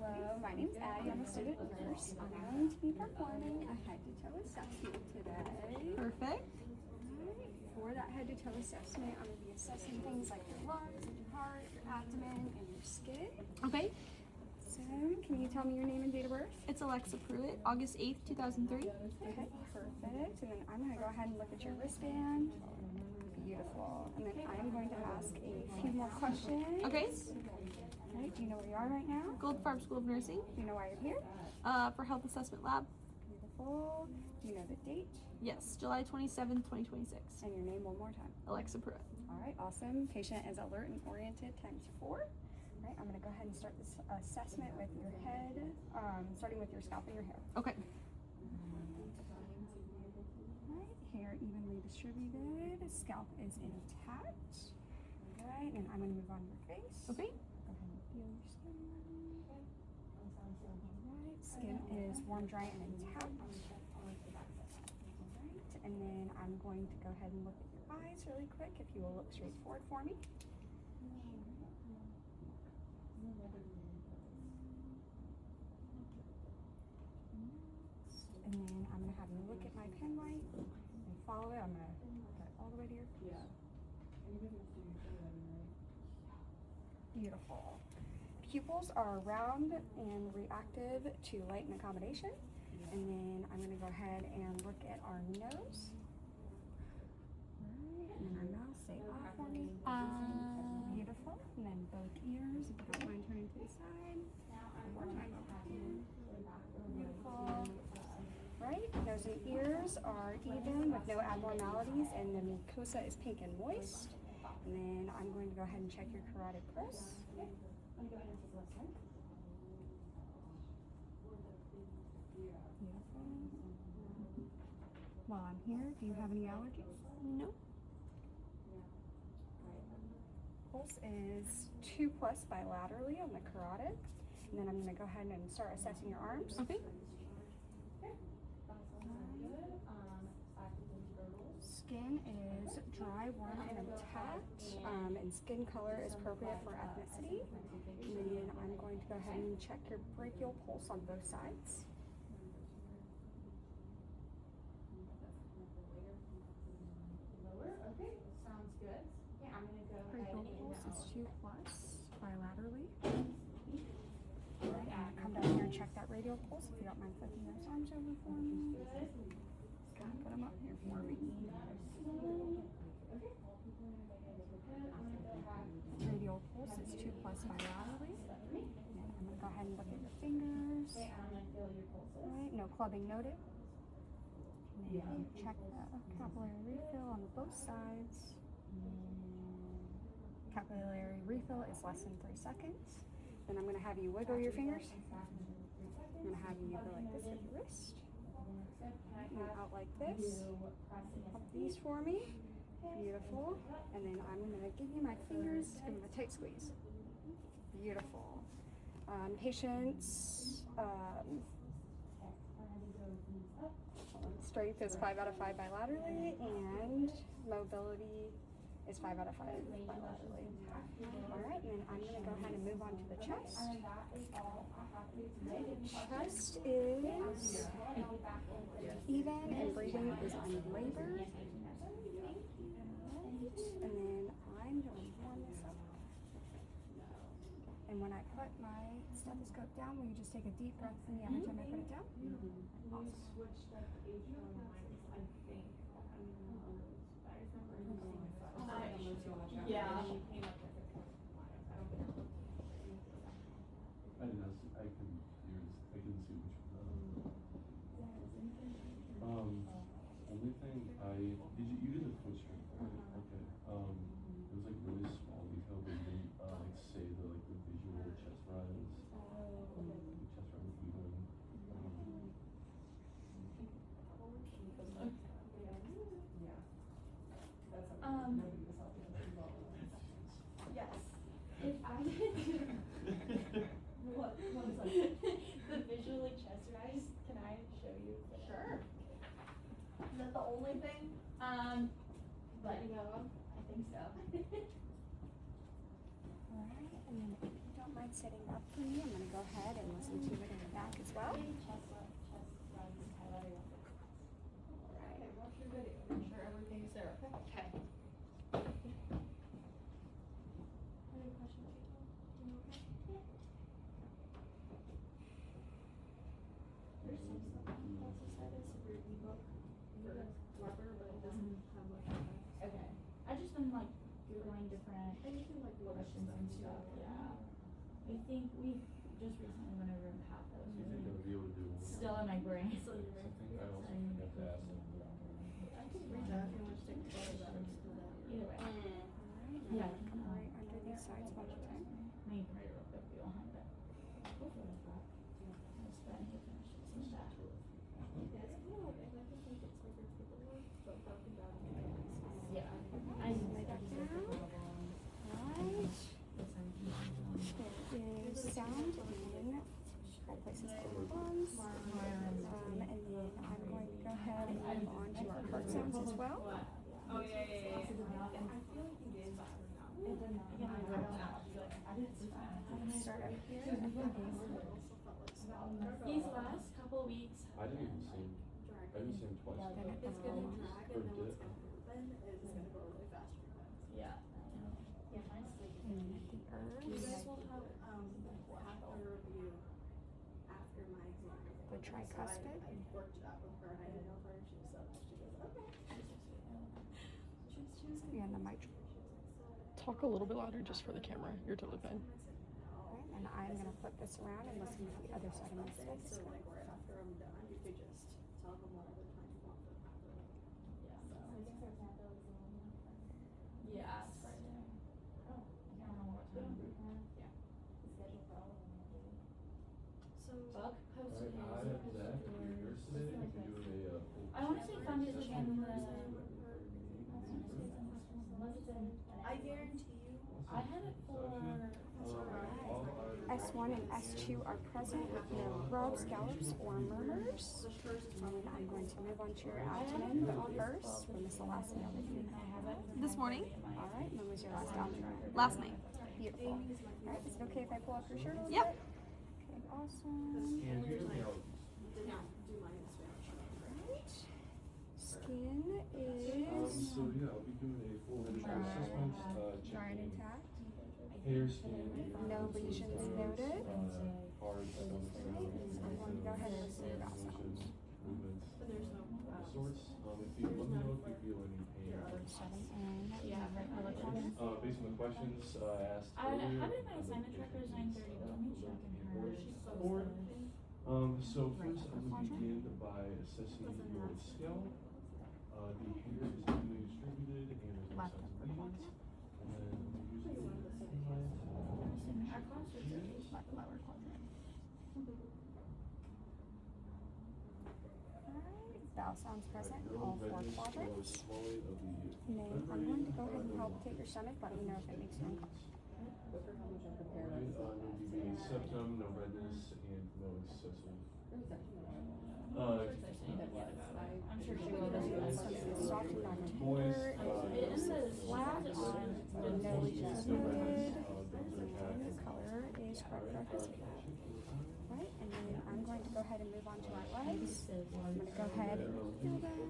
Hello, my name's Addie. I'm a student nurse. I'm going to be performing a head-to-toe assessment today. Perfect. For that head-to-toe assessment, I'm going to be assessing things like your lungs, and your heart, your abdomen, and your skin. Okay. So, can you tell me your name and date of birth? It's Alexa Pruitt, August 8th, 2003. Okay, perfect. And then I'm going to go ahead and look at your wristband. Beautiful. And then I'm going to ask a few more questions. Okay. All right, do you know where you are right now? Gold Farm School of Nursing. Do you know why you're here? For Health Assessment Lab. Beautiful. Do you know the date? Yes, July 27th, 2026. And your name one more time. Alexa Pruitt. All right, awesome. Patient is alert and oriented times 4. All right, I'm going to go ahead and start this assessment with your head, starting with your scalp and your hair. Okay. All right, hair evenly distributed. Scalp is intact. All right, and I'm going to move on to your face. Okay. Go ahead and feel your skin. All right, skin is warm, dry, and intact. All right, and then I'm going to go ahead and look at your eyes really quick. If you will look straight forward for me. And then I'm going to have you look at my pen light and follow it. I'm going to get all the way to your face. Yeah. Beautiful. Pupils are round and reactive to light and accommodation. And then I'm going to go ahead and look at our nose. Right. And then our mouth, say ah for me. Beautiful. And then both ears, if you don't mind turning to the side. One more time over here. Beautiful. Right, nose and ears are even with no abnormalities, and the mucosa is pink and moist. And then I'm going to go ahead and check your carotid pulse. Okay. Let me go ahead and take a look. Beautiful. While I'm here, do you have any allergies? No. Pulse is 2+ bilaterally on the carotid. And then I'm going to go ahead and start assessing your arms. Okay. Skin is dry, warm, and intact, and skin color is appropriate for ethnicity. And then I'm going to go ahead and check your brachial pulse on both sides. Okay, sounds good. Yeah, I'm gonna go Brachial ahead and pulse is 2+ bilaterally. All right, I'm gonna come down here and check that radial pulse. If you don't mind flipping those arms over for me. Go ahead and put them up here for me. Radial pulse is 2+ bilaterally. And I'm gonna go ahead and look at your fingers. All right, no clubbing noted. And then check the capillary refill on both sides. Capillary refill is less than 3 seconds. Then I'm going to have you wiggle your fingers. I'm going to have you go like this with your wrist. And out like this. Up these for me. Beautiful. And then I'm going to give you my fingers, give them a tight squeeze. Beautiful. Patient's strength is 5 out of 5 bilaterally, and mobility is 5 out of 5 bilaterally. All right, and then I'm going to go ahead and move on to the chest. Chest is even and breathing is unlabored. And then I'm going to warm this up. And when I put my stethoscope down, will you just take a deep breath for me every time I put it down? Awesome. Yeah. I didn't know. I couldn't see which one. Only thing you did the foot strength, right? Okay. It was like really small detail, but you didn't like say the visual chest rise. The chest rise even. mind sitting up for me, I'm gonna go ahead and listen to it in the back as well. Okay, once you're ready, make sure everything's there, okay? Okay. Any questions, April? You okay? There's some stuff on the also said it's a your ebook for Weber, but it doesn't have much of it. Okay. I've just been like Googling different And you can like look at questions and stuff, yeah. I think we just recently went over half those. Do you think I'll be able to do one? Still in my brain. I think I also forgot to ask them. I can read that if you want to take photos of it. Either way. Yeah. Come right under these sides one more time. Maybe write it real quick, we don't have that. Hopefully that's that. That's that, he finishes some of that. Yeah, it's kind of like, I think it's like your paperwork, but broken down into pieces. Yeah. I Lay back down. Right. There is sound in all places in the lungs. And then I'm going to go ahead and move on to our heart sounds as well. Oh, yeah. I feel like you did that Start up here. These last couple weeks. I didn't even see him. I didn't see him twice. It's gonna drag, Or and then what's did. gonna happen is it's gonna go really fast for you guys. Yeah. Yeah, mine's And then the You herbs. guys will have, after review, after my exam. The tricuspid. I worked it out with her, and I didn't know her, and she was so nice, she goes, okay. She was And the mitral. Talk a little bit louder just for the camera. You're totally fine. Right, and I'm going to flip this around and listen to the other side of my face. So like right after I'm done, you could just tell them what other time you want them after. Yeah, it's right there. Oh, I can't remember what time. So. Buck posted his. Alright, I have Zach at the university. If you're doing a full. I wanna say foundation in the. I guarantee you. I had it for. S1 and S2 are present with no rubs, scallops, or murmurs. And I'm going to move on to your abdomen, but first, when was the last meal that you had? This morning, All right, when was your last abdomen? last night. Beautiful. All right, is it okay if I pull up your shirt a little Yep. bit? Okay, awesome. And here's the out. Did not do mine in Spanish. Right. Skin is So yeah, I'll be doing a full head assessment, dry and checking intact. hair, skin. No lesions noted. Hard stomach sounds. I'm going to go ahead and listen to that sound. Movements. But there's no. Sorts. If you let me know if you feel any pain. Setting in. Yeah, right, I like that. Based on the questions I asked I earlier. have it in my assignment tracker is 9:30, but let me check in her. She's so Or- good. So first I would begin by assessing your scalp. The hair is evenly distributed and there's no Left signs of upper lesions. And then usually Our concerts are just like lower quadrant. Alright, bowel sounds present in all four quadrants. swelling of the And then I'm going to go ahead and palpitate your stomach, let me know if it makes you uncomfortable. no deviating septum, no redness, and no excessive. I'm sure she will. Something is soft and not Boys, tender, it is flat, no lesions noted, and the color is correct for our husband. Right, and then I'm going to go ahead and move on to our legs. I'm going to go ahead and feel them.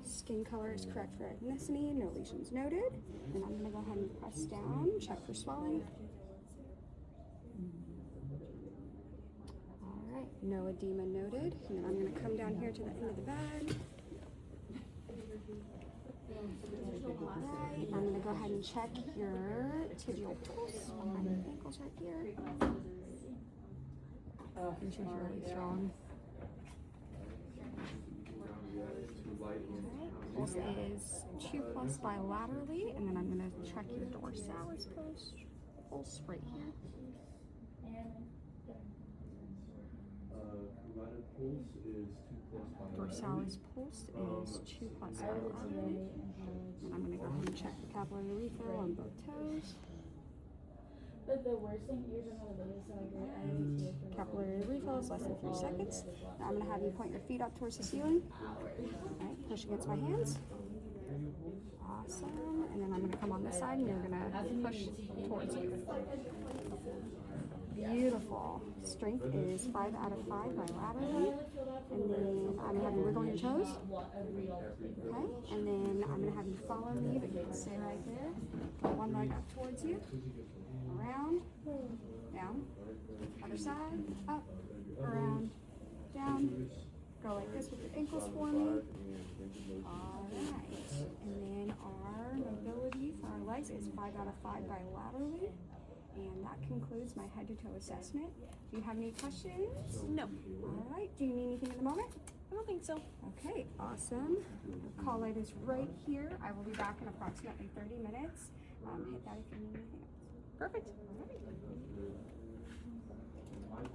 Skin color is correct for ethnicity, no lesions noted. And I'm going to go ahead and press down, check for swelling. All right, no edema noted. And then I'm going to come down here to the end of the bed. Right, I'm going to go ahead and check your tibial pulse behind your ankles right here. I'm sure you're really strong. Alright, pulse is 2+ bilaterally, and then I'm going to check your dorsalis pulse right here. Carotid pulse is 2+ Dorsalis pulse is 2+ bilaterally. And I'm going to go ahead and check the capillary refill on both toes. But the worst thing, you're talking about the latest, so I Capillary refill is less than 3 seconds. Now I'm going to have you point your feet up towards the ceiling. Alright, push against my hands. Awesome. And then I'm gonna come on this side and you're gonna push towards you. Beautiful. Strength is 5 out of 5 bilaterally. And then I'm gonna have you wiggle your toes. Okay. And then I'm gonna have you follow me, but you can stay right there. Go one leg up towards you. Around. Down. Other side. Up. Around. Down. Go like this with your ankles for me. Alright. And then our mobility for our legs is 5 out of 5 bilaterally. And that concludes my head to toe assessment. Do you have any questions? No, Alright. Do you need anything at the moment? I don't think so. Okay, awesome. The call light is right here. I will be back in approximately 30 minutes. Hit that if you need anything else. Perfect. Alright.